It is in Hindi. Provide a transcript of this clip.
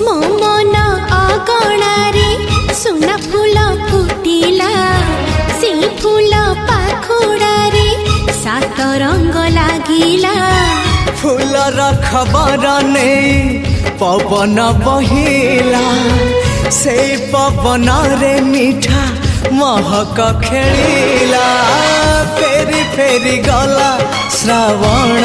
मो मन अगणारे सुना फूल फुटिला से फूल पाखुड़ारे सात रंग लागिला फूलर खबर नहीं पवन बहिला से पवन रे मीठा महक खेलिला फेरी फेरी गला श्रावण